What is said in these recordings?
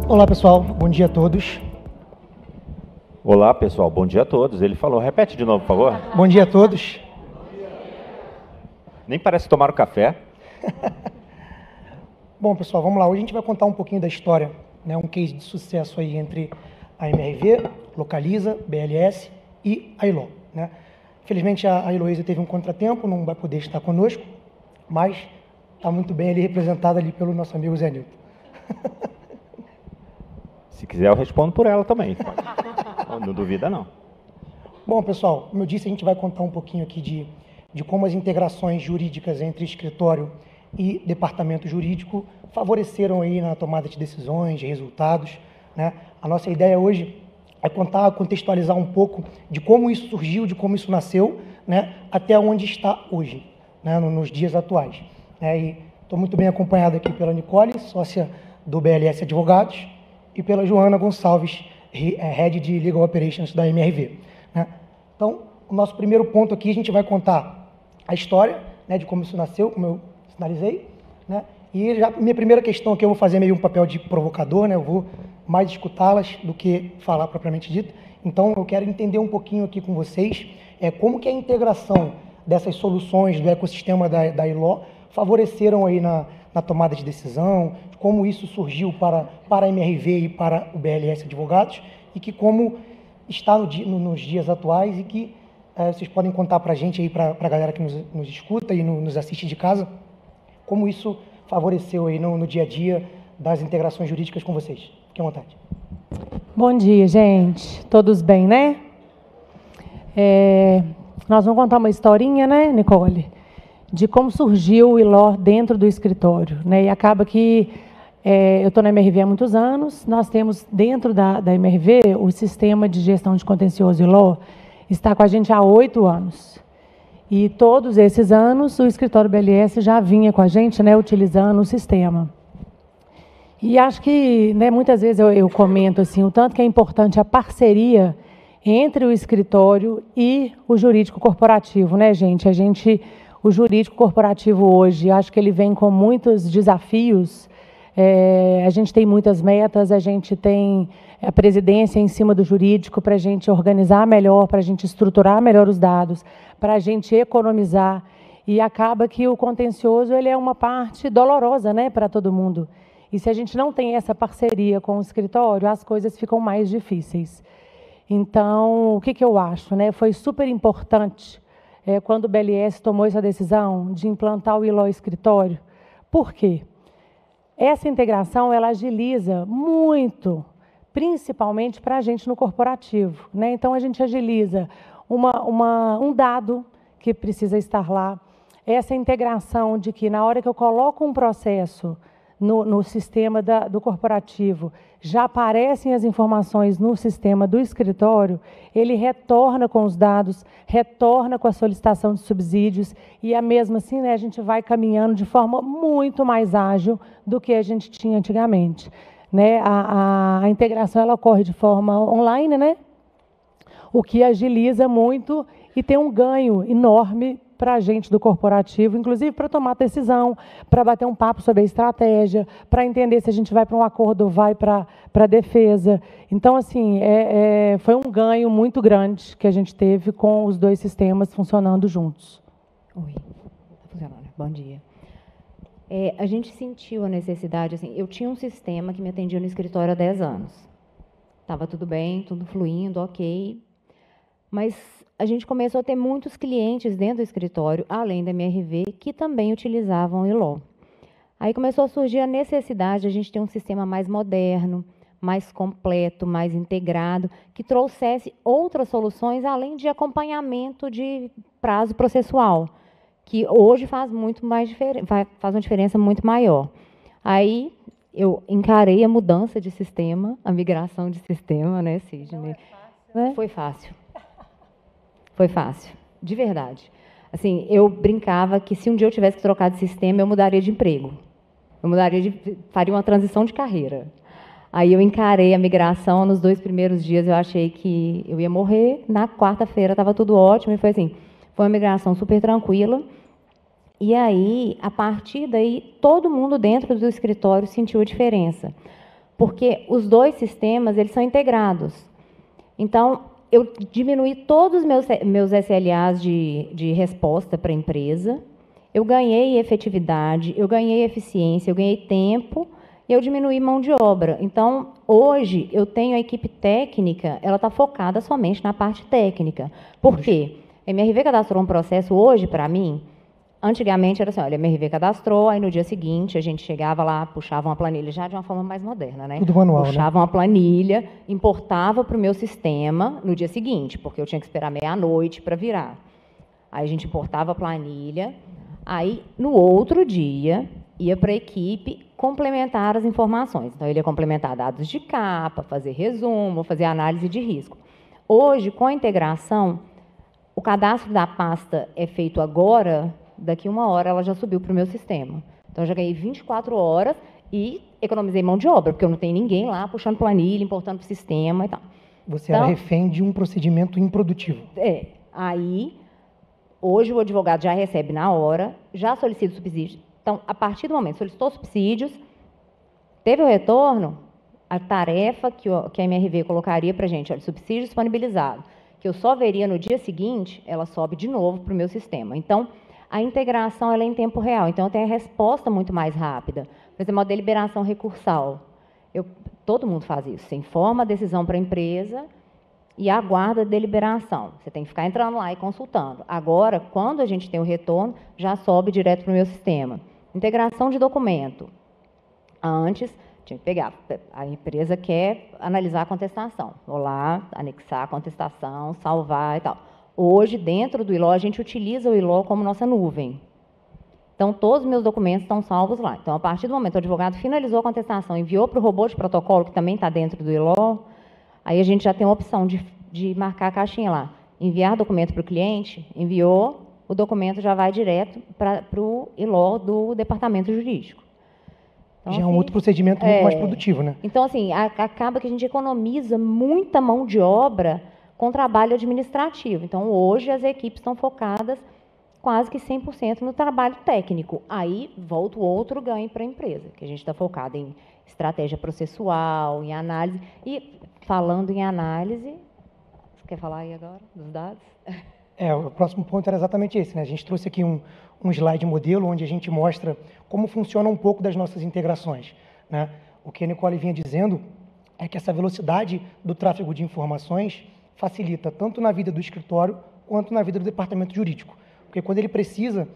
Olá, pessoal. Bom dia a todos. Olá, pessoal. Bom dia a todos. Ele falou. Repete de novo, por favor. Bom dia a todos. Nem parece tomar o café. Bom, pessoal, vamos lá. Hoje a gente vai contar um pouquinho da história, né? Um case de sucesso aí entre a MRV, Localiza, BLS e a Iló, né? Infelizmente, a Heloísa teve um contratempo, não vai poder estar conosco, mas está muito bem ali representada ali pelo nosso amigo Zé Nilton. Se quiser, eu respondo por ela também. Não duvida, não. Bom, pessoal, como eu disse, a gente vai contar um pouquinho aqui de como as integrações jurídicas entre escritório e departamento jurídico favoreceram aí na tomada de decisões, de resultados, né? A nossa ideia hoje é contextualizar um pouco de como isso surgiu, de como isso nasceu, né, até onde está hoje, né, nos dias atuais. E estou muito bem acompanhado aqui pela Nicole, sócia do BLS Advogados, e pela Joana Gonçalves, Head de Legal Operations da MRV. Né? Então, o nosso primeiro ponto aqui, a gente vai contar a história, né, de como isso nasceu, como eu sinalizei, né? E já, minha primeira questão aqui, eu vou fazer meio um papel de provocador, né? Eu vou mais escutá-las do que falar propriamente dito. Então, eu quero entender um pouquinho aqui com vocês como que a integração dessas soluções do ecossistema da Iló favoreceram aí na tomada de decisão, como isso surgiu para a MRV e para o BLS Advogados, e que como está nos dias atuais e que vocês podem contar para a gente, aí, para a galera que nos escuta e nos assiste de casa, como isso favoreceu aí no dia a dia das integrações jurídicas com vocês. Fique à vontade. Bom dia, gente. Todos bem, né? Nós vamos contar uma historinha, né, Nicole? De como surgiu o ILO dentro do escritório, né? E acaba que eu estou na MRV há muitos anos, nós temos dentro da MRV o sistema de gestão de contencioso ILO está com a gente há 8 anos. E todos esses anos o escritório BLS já vinha com a gente, né, utilizando o sistema. E acho que, né, muitas vezes eu comento assim, o tanto que é importante a parceria entre o escritório e o jurídico corporativo, né, gente? O jurídico corporativo hoje, acho que ele vem com muitos desafios. A gente tem muitas metas, a gente tem a presidência em cima do jurídico para a gente organizar melhor, para a gente estruturar melhor os dados, para a gente economizar. E acaba que o contencioso ele é uma parte dolorosa, né, para todo mundo. E se a gente não tem essa parceria com o escritório, as coisas ficam mais difíceis. Então, o que eu acho, né? Foi super importante quando o BLS tomou essa decisão de implantar o ILO escritório. Por quê? Essa integração ela agiliza muito, principalmente para a gente no corporativo, né? Então, a gente agiliza um dado que precisa estar lá, essa integração de que na hora que eu coloco um processo no sistema do corporativo, já aparecem as informações no sistema do escritório, ele retorna com os dados, retorna com a solicitação de subsídios e, mesmo assim, né, a gente vai caminhando de forma muito mais ágil do que a gente tinha antigamente. Né? A integração ela ocorre de forma online, né? O que agiliza muito e tem um ganho enorme para a gente do corporativo, inclusive para tomar decisão, para bater um papo sobre a estratégia, para entender se a gente vai para um acordo ou vai para a defesa. Então, assim, foi um ganho muito grande que a gente teve com os dois sistemas funcionando juntos. Oi, está funcionando. Bom dia. A gente sentiu a necessidade, assim, eu tinha um sistema que me atendia no escritório há 10 anos. Estava tudo bem, tudo fluindo, ok, mas a gente começou a ter muitos clientes dentro do escritório, além da MRV, que também utilizavam o ILO. Aí começou a surgir a necessidade de a gente ter um sistema mais moderno, mais completo, mais integrado, que trouxesse outras soluções, além de acompanhamento de prazo processual, que hoje faz uma diferença muito maior. Aí eu encarei a mudança de sistema, a migração de sistema, né, Sidney? Né? Foi fácil. Foi fácil, de verdade. Assim, eu brincava que se um dia eu tivesse que trocar de sistema, eu mudaria de emprego. Faria uma transição de carreira. Aí eu encarei a migração, nos 2 primeiros dias eu achei que eu ia morrer, na quarta-feira estava tudo ótimo, e foi assim, foi uma migração super tranquila. E aí, a partir daí, todo mundo dentro do escritório sentiu a diferença. porque os dois sistemas eles são integrados. Então, eu diminuí todos os meus SLAs de resposta para a empresa, eu ganhei efetividade, eu ganhei eficiência, eu ganhei tempo, e eu diminuí mão de obra. Então, hoje, eu tenho a equipe técnica, ela está focada somente na parte técnica. Por quê? A MRV cadastrou um processo hoje, para mim, antigamente era assim, olha, a MRV cadastrou, aí no dia seguinte a gente chegava lá, puxava uma planilha, já de uma forma mais moderna, né? Tudo manual, puxava uma planilha, importava para o meu sistema no dia seguinte, porque eu tinha que esperar meia-noite para virar. Aí a gente importava a planilha, aí no outro dia ia para a equipe complementar as informações. Então, ele ia complementar dados de capa, fazer resumo, fazer análise de risco. Hoje, com a integração, o cadastro da pasta é feito agora, daqui 1 hora ela já subiu para o meu sistema. Então, eu já ganhei 24 horas e economizei mão de obra, porque eu não tenho ninguém lá puxando planilha, importando para o sistema e tal. Você era refém de um procedimento improdutivo. Aí, hoje o advogado já recebe na hora, já solicita o subsídio. Então, a partir do momento que solicitou subsídios, teve o retorno, a tarefa que a MRV colocaria para a gente, olha, subsídio disponibilizado, que eu só veria no dia seguinte, ela sobe de novo para o meu sistema. Então, a integração ela é em tempo real, então eu tenho a resposta muito mais rápida. Por exemplo, a deliberação recursal. Todo mundo faz isso. Você informa a decisão para a empresa e aguarda a deliberação. Você tem que ficar entrando lá e consultando. Agora, quando a gente tem o retorno, já sobe direto para o meu sistema. Integração de documento. Antes, tinha que pegar. A empresa quer analisar a contestação. Vou lá, anexar a contestação, salvar e tal. Hoje, dentro do ILO, a gente utiliza o ILO como nossa nuvem. Então, todos os meus documentos estão salvos lá. Então, a partir do momento que o advogado finalizou a contestação, enviou para o robô de protocolo, que também está dentro do ILO, aí a gente já tem a opção de marcar a caixinha lá. Enviar documento para o cliente, enviou, o documento já vai direto para o ILO do departamento jurídico. Então, já é um outro procedimento muito mais produtivo, né? Então, assim, acaba que a gente economiza muita mão de obra com trabalho administrativo. Então, hoje as equipes estão focadas quase que 100% no trabalho técnico. Aí, volta o outro ganho para a empresa, que a gente está focado em estratégia processual, em análise. E, falando em análise, você quer falar aí agora dos dados? O próximo ponto era exatamente esse, né? A gente trouxe aqui um slide modelo onde a gente mostra como funciona um pouco das nossas integrações, né? O que a Nicole vinha dizendo é que essa velocidade do tráfego de informações facilita tanto na vida do escritório quanto na vida do departamento jurídico. Porque quando ele precisa,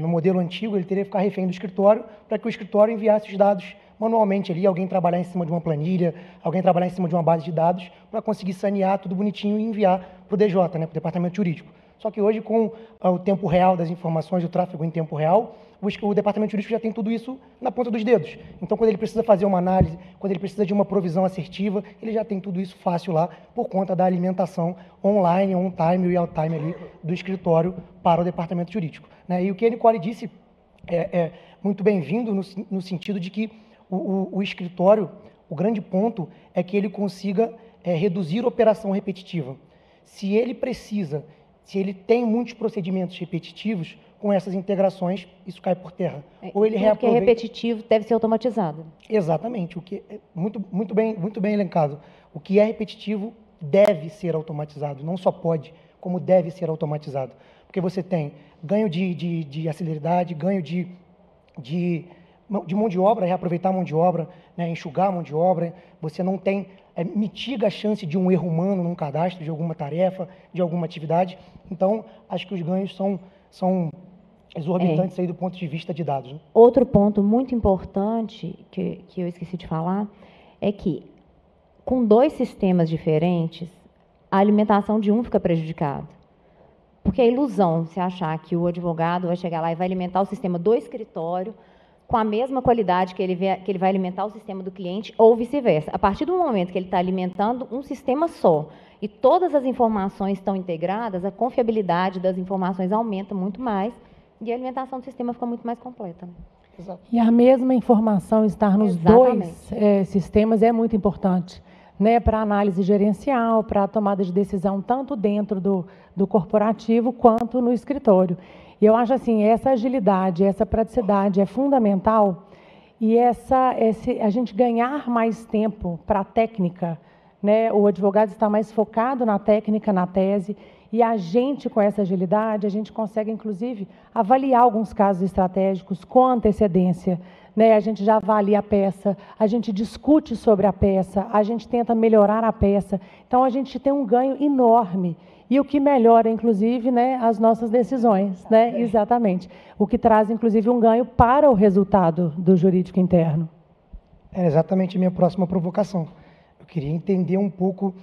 no modelo antigo, ele teria que ficar refém do escritório para que o escritório enviasse os dados manualmente ali, alguém trabalhar em cima de uma planilha, alguém trabalhar em cima de uma base de dados para conseguir sanear tudo bonitinho e enviar para o DJ, né, para o departamento jurídico. Só que hoje, com o tempo real das informações, o tráfego em tempo real, o departamento jurídico já tem tudo isso na ponta dos dedos. Então, quando ele precisa fazer uma análise, quando ele precisa de uma provisão assertiva, ele já tem tudo isso fácil lá, por conta da alimentação online, on-time e real-time ali do escritório para o departamento jurídico, né? E o que a Nicole disse é muito bem-vindo no sentido de que o escritório, o grande ponto é que ele consiga reduzir a operação repetitiva. Se ele tem muitos procedimentos repetitivos, com essas integrações, isso cai por terra. Ou ele reaproveita... O que é repetitivo deve ser automatizado. Exatamente. O que é muito bem elencado. O que é repetitivo deve ser automatizado. Não só pode, como deve ser automatizado. Porque você tem ganho de aceleridade, ganho de mão de obra, reaproveitar a mão de obra, né, enxugar a mão de obra. Você não tem... mitiga a chance de um erro humano num cadastro, de alguma tarefa, de alguma atividade. Então, acho que os ganhos são exorbitantes aí do ponto de vista de dados, né? Outro ponto muito importante que eu esqueci de falar é que, com 2 sistemas diferentes, a alimentação de um fica prejudicada. Porque é ilusão se achar que o advogado vai chegar lá e vai alimentar o sistema do escritório com a mesma qualidade que ele vai alimentar o sistema do cliente, ou vice-versa. A partir do momento que ele está alimentando um sistema só e todas as informações estão integradas, a confiabilidade das informações aumenta muito mais e a alimentação do sistema fica muito mais completa, né? Exato. E a mesma informação estar nos dois sistemas é muito importante, né, para análise gerencial, para a tomada de decisão, tanto dentro do corporativo quanto no escritório. E eu acho assim, essa agilidade, essa praticidade é fundamental E a gente ganhar mais tempo para a técnica, né? O advogado está mais focado na técnica, na tese, e a gente, com essa agilidade, a gente consegue, inclusive, avaliar alguns casos estratégicos com antecedência, né? A gente já avalia a peça, a gente discute sobre a peça, a gente tenta melhorar a peça. Então, a gente tem um ganho enorme. E o que melhora, inclusive, né, as nossas decisões, né? Exatamente. O que traz, inclusive, um ganho para o resultado do jurídico interno. É exatamente a minha próxima provocação. Eu queria entender um pouco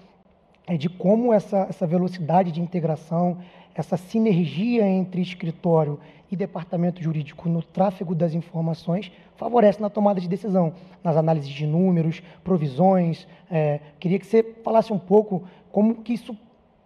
de como essa velocidade de integração, essa sinergia entre escritório e departamento jurídico no tráfego das informações favorece na tomada de decisão, nas análises de números, provisões. Queria que você falasse um pouco como que isso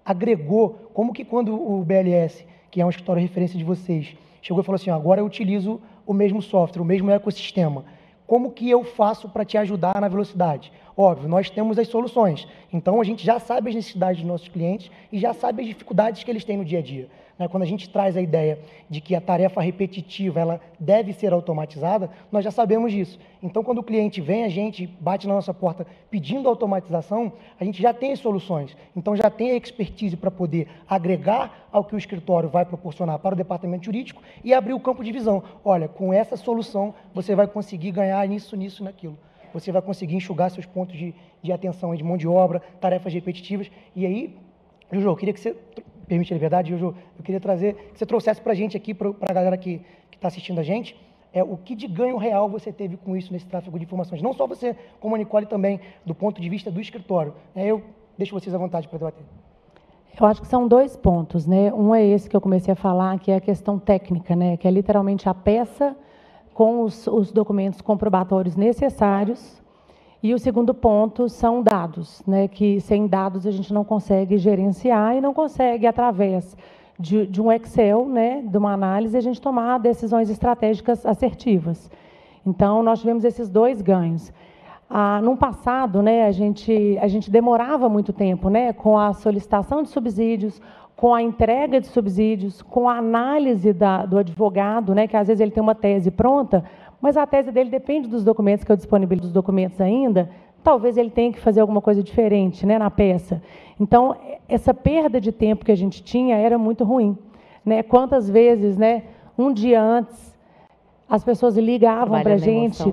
agregou, como que quando o BLS, que é um escritório de referência de vocês, chegou e falou assim, agora eu utilizo o mesmo software, o mesmo ecossistema, como que eu faço para te ajudar na velocidade? Óbvio, nós temos as soluções, então a gente já sabe as necessidades dos nossos clientes e já sabe as dificuldades que eles têm no dia a dia. Quando a gente traz a ideia de que a tarefa repetitiva ela deve ser automatizada, nós já sabemos disso. Então, quando o cliente vem, a gente bate na nossa porta pedindo automatização, a gente já tem as soluções. Então, já tem a expertise para poder agregar ao que o escritório vai proporcionar para o departamento jurídico e abrir o campo de visão. Olha, com essa solução, você vai conseguir ganhar nisso, nisso e naquilo. Você vai conseguir enxugar seus pontos de atenção, de mão de obra, tarefas repetitivas. E aí, Jojo, eu queria que você... Permite a liberdade, Jojo? Eu queria trazer, que você trouxesse para a gente aqui, para a galera que está assistindo a gente, o que de ganho real você teve com isso nesse tráfego de informações. Não só você, como a Nicole também, do ponto de vista do escritório. Eu deixo vocês à vontade para debater. Eu acho que são dois pontos, né? Um é esse que eu comecei a falar, que é a questão técnica, né? Que é literalmente a peça com os documentos comprobatórios necessários. E o segundo ponto são dados, né, que sem dados a gente não consegue gerenciar e não consegue, através de um Excel, né, de uma análise, a gente tomar decisões estratégicas assertivas. Então, nós tivemos esses dois ganhos. No passado, né, a gente demorava muito tempo, né, com a solicitação de subsídios, com a entrega de subsídios, com a análise do advogado, né, que às vezes ele tem uma tese pronta, mas a tese dele depende dos documentos que eu disponibilizo, dos documentos ainda, talvez ele tenha que fazer alguma coisa diferente, né, na peça. Então, essa perda de tempo que a gente tinha era muito ruim, né? Quantas vezes, né, um dia antes, as pessoas ligavam para a gente,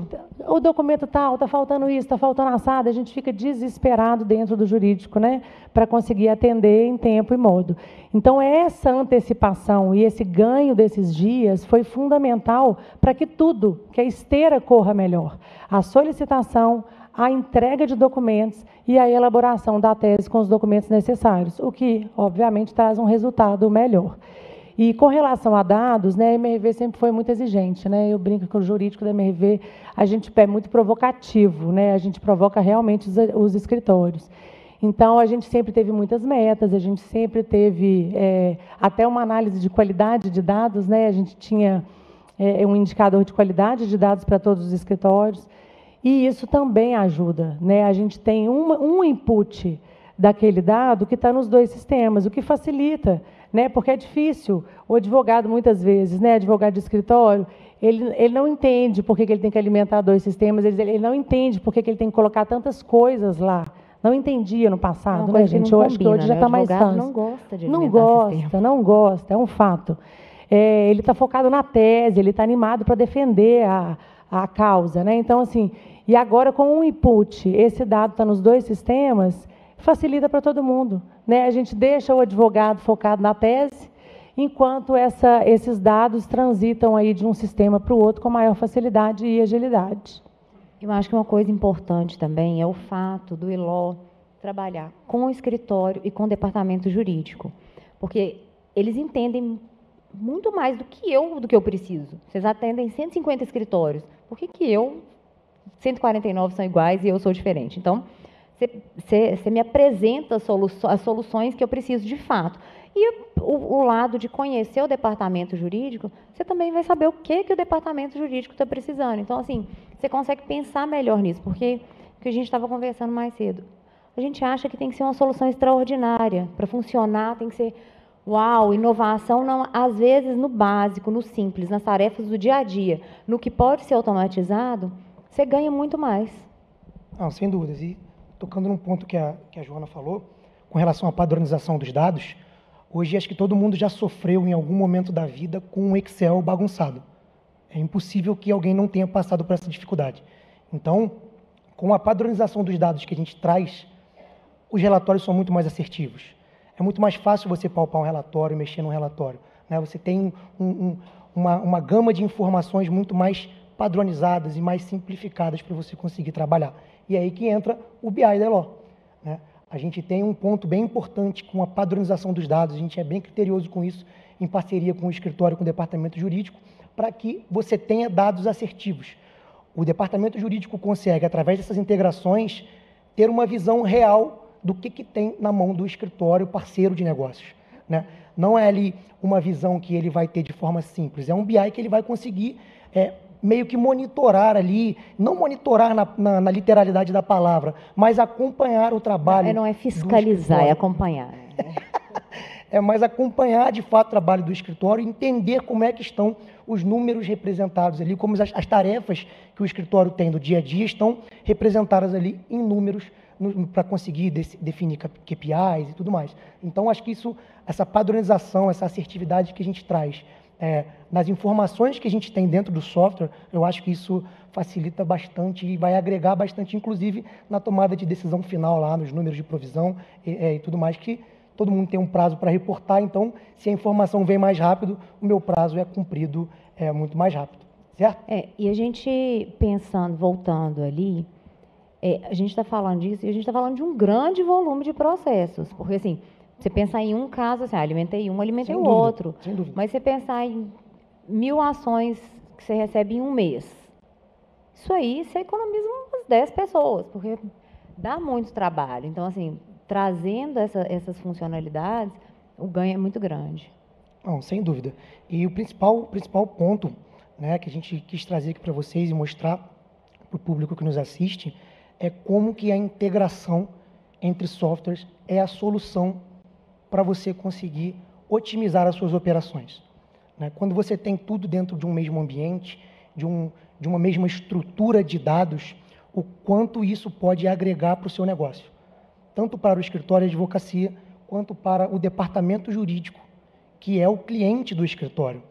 o documento tal, está faltando isso, está faltando assado, a gente fica desesperado dentro do jurídico, né, para conseguir atender em tempo e modo. Então, essa antecipação e esse ganho desses dias foi fundamental para que tudo, que a esteira corra melhor. A solicitação, a entrega de documentos e a elaboração da tese com os documentos necessários, o que, obviamente, traz um resultado melhor. E com relação a dados, né, a MRV sempre foi muito exigente, né? Eu brinco que o jurídico da MRV, a gente é muito provocativo, né? A gente provoca realmente os escritórios. Então, a gente sempre teve muitas metas, a gente sempre teve até uma análise de qualidade de dados, né? A gente tinha um indicador de qualidade de dados para todos os escritórios, e isso também ajuda, né? A gente tem um input daquele dado que está nos dois sistemas, o que facilita, né? Porque é difícil. O advogado, muitas vezes, né, advogado de escritório, ele não entende por que ele tem que alimentar dois sistemas, ele não entende por que ele tem que colocar tantas coisas lá. Não entendia no passado, né, gente? Eu acho que hoje já está mais fácil. Não gosta de alimentar sistema. Não gosta, é um fato. Ele está focado na tese, ele está animado para defender a causa, né? Então, assim, e agora com um input, esse dado está nos dois sistemas, facilita para todo mundo, né? A gente deixa o advogado focado na tese, enquanto esses dados transitam aí de um sistema para o outro com maior facilidade e agilidade. Eu acho que uma coisa importante também é o fato do ILO trabalhar com o escritório e com o departamento jurídico, porque eles entendem muito mais do que eu preciso. Vocês atendem 150 escritórios, por que 149 são iguais e eu sou diferente? Então, você me apresenta as soluções que eu preciso de fato. E o lado de conhecer o departamento jurídico, você também vai saber o que o departamento jurídico está precisando. Então, assim, você consegue pensar melhor nisso, porque o que a gente estava conversando mais cedo, a gente acha que tem que ser uma solução extraordinária, para funcionar tem que ser, uau, inovação, não, às vezes no básico, no simples, nas tarefas do dia a dia, no que pode ser automatizado, você ganha muito mais. Não, sem dúvidas. E tocando num ponto que a Joana falou, com relação à padronização dos dados, hoje acho que todo mundo já sofreu em algum momento da vida com um Excel bagunçado. É impossível que alguém não tenha passado por essa dificuldade. Então, com a padronização dos dados que a gente traz, os relatórios são muito mais assertivos. É muito mais fácil você palpar um relatório, mexer num relatório, né? Você tem uma gama de informações muito mais padronizadas e mais simplificadas para você conseguir trabalhar. E é aí que entra o BI da Elo, né? A gente tem um ponto bem importante com a padronização dos dados, a gente é bem criterioso com isso, em parceria com o escritório, com o departamento jurídico, para que você tenha dados assertivos. O departamento jurídico consegue, através dessas integrações, ter uma visão real do que tem na mão do escritório parceiro de negócios, né? Não é ali uma visão que ele vai ter de forma simples, é um BI que ele vai conseguir meio que monitorar ali, não monitorar na literalidade da palavra, mas acompanhar o trabalho. Não é fiscalizar, é acompanhar. É mais acompanhar de fato o trabalho do escritório e entender como é que estão os números representados ali, como as tarefas que o escritório tem no dia a dia estão representadas ali em números para conseguir definir KPIs e tudo mais. Então, acho que essa padronização, essa assertividade que a gente traz nas informações que a gente tem dentro do software, eu acho que isso facilita bastante e vai agregar bastante, inclusive, na tomada de decisão final lá, nos números de provisão e tudo mais, que todo mundo tem um prazo para reportar, então, se a informação vem mais rápido, o meu prazo é cumprido muito mais rápido, certo? E a gente pensando, voltando ali, a gente está falando disso e a gente está falando de um grande volume de processos, porque assim, você pensar em um caso, assim, alimentei um, alimentei o outro, sem dúvida. Mas você pensar em 1000 ações que você recebe em um mês, isso aí você economiza umas 10 pessoas, porque dá muito trabalho. Então, assim, trazendo essas funcionalidades, o ganho é muito grande. Não, sem dúvida. E o principal ponto, né, que a gente quis trazer aqui para vocês e mostrar para o público que nos assiste é como que a integração entre softwares é a solução para você conseguir otimizar as suas operações, né? Quando você tem tudo dentro de um mesmo ambiente, de uma mesma estrutura de dados, o quanto isso pode agregar para o seu negócio, tanto para o escritório de advocacia, quanto para o departamento jurídico, que é o cliente do escritório.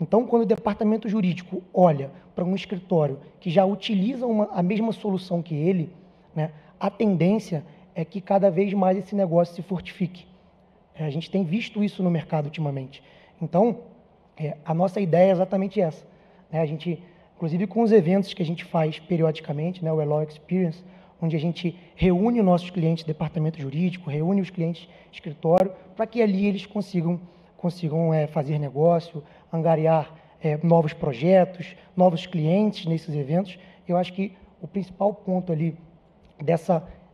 Então, quando o departamento jurídico olha para um escritório que já utiliza a mesma solução que ele, né, a tendência é que cada vez mais esse negócio se fortifique. A gente tem visto isso no mercado ultimamente. Então, a nossa ideia é exatamente essa, né? A gente, inclusive com os eventos que a gente faz periodicamente, né, o Elo Experience, onde a gente reúne os nossos clientes do departamento jurídico, reúne os clientes de escritório, para que ali eles consigam fazer negócio, angariar novos projetos, novos clientes nesses eventos. Eu acho que o principal ponto ali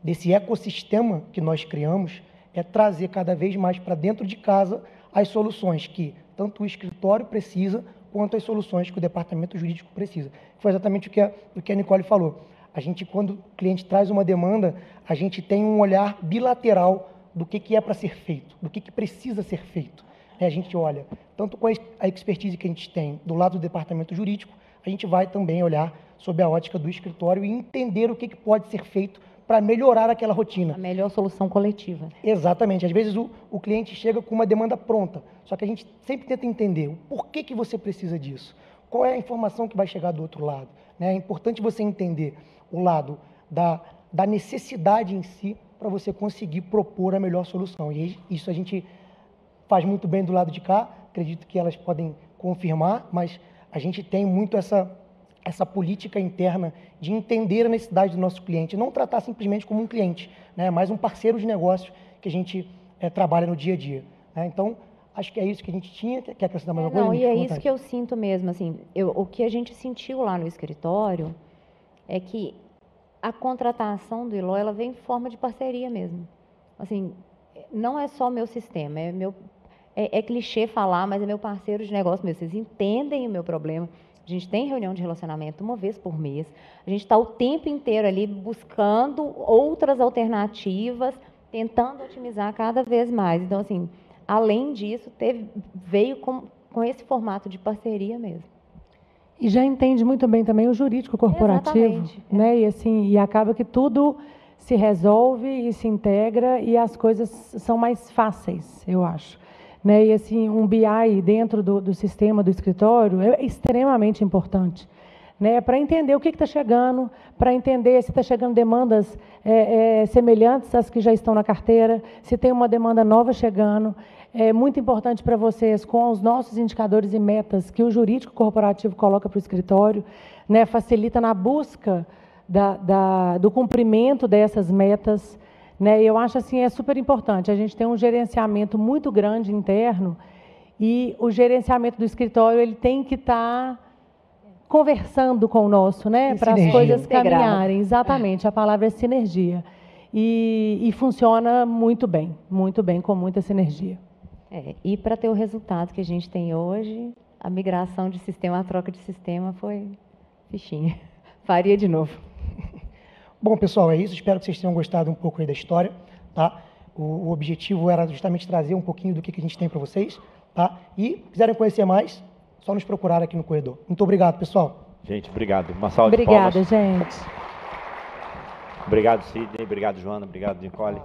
desse ecossistema que nós criamos é trazer cada vez mais para dentro de casa as soluções que tanto o escritório precisa, quanto as soluções que o departamento jurídico precisa. Foi exatamente o que a Nicole falou. A gente, quando o cliente traz uma demanda, a gente tem um olhar bilateral do que é para ser feito, do que precisa ser feito. A gente olha, tanto com a expertise que a gente tem do lado do departamento jurídico, a gente vai também olhar sob a ótica do escritório e entender o que pode ser feito para melhorar aquela rotina. A melhor solução coletiva. Exatamente. Às vezes o cliente chega com uma demanda pronta, só que a gente sempre tenta entender o porquê que você precisa disso, qual é a informação que vai chegar do outro lado, né? É importante você entender o lado da necessidade em si para você conseguir propor a melhor solução. E isso a gente faz muito bem do lado de cá, acredito que elas podem confirmar, mas a gente tem muito essa política interna de entender a necessidade do nosso cliente, não tratar simplesmente como um cliente, né, mas um parceiro de negócio que a gente trabalha no dia a dia, né? Então, acho que é isso que a gente tinha. Quer acrescentar mais alguma coisa? Não, e é isso que eu sinto mesmo, assim, o que a gente sentiu lá no escritório é que a contratação do Elo, ela vem em forma de parceria mesmo. Assim, não é só meu sistema, é clichê falar, mas é meu parceiro de negócio mesmo. Vocês entendem o meu problema. A gente tem reunião de relacionamento uma vez por mês. A gente está o tempo inteiro ali buscando outras alternativas, tentando otimizar cada vez mais. Então, assim, além disso, veio com esse formato de parceria mesmo. E já entende muito bem também o jurídico corporativo, Exatamente, né? E assim, e acaba que tudo se resolve e se integra e as coisas são mais fáceis, eu acho. Né? E assim, um BI dentro do sistema do escritório é extremamente importante, né? Para entender o que está chegando, para entender se está chegando demandas semelhantes às que já estão na carteira, se tem uma demanda nova chegando. É muito importante para vocês, com os nossos indicadores e metas que o jurídico corporativo coloca para o escritório, né? Facilita na busca do cumprimento dessas metas. Né? Eu acho assim, é super importante. A gente tem um gerenciamento muito grande interno e o gerenciamento do escritório ele tem que estar conversando com o nosso, né? Para as coisas caminharem. Exatamente, a palavra é sinergia. E funciona muito bem, com muita sinergia. E para ter o resultado que a gente tem hoje, a migração de sistema, a troca de sistema foi fichinha. Faria de novo. Bom, pessoal, é isso. Espero que vocês tenham gostado um pouco aí da história, tá? O objetivo era justamente trazer um pouquinho do que a gente tem para vocês, tá? E quiserem conhecer mais, só nos procurar aqui no corredor. Muito obrigado, pessoal. Gente, obrigado. Uma salva de palmas. Obrigada, gente. Obrigado, Sidney. Obrigado, Joana. Obrigado, Nicole.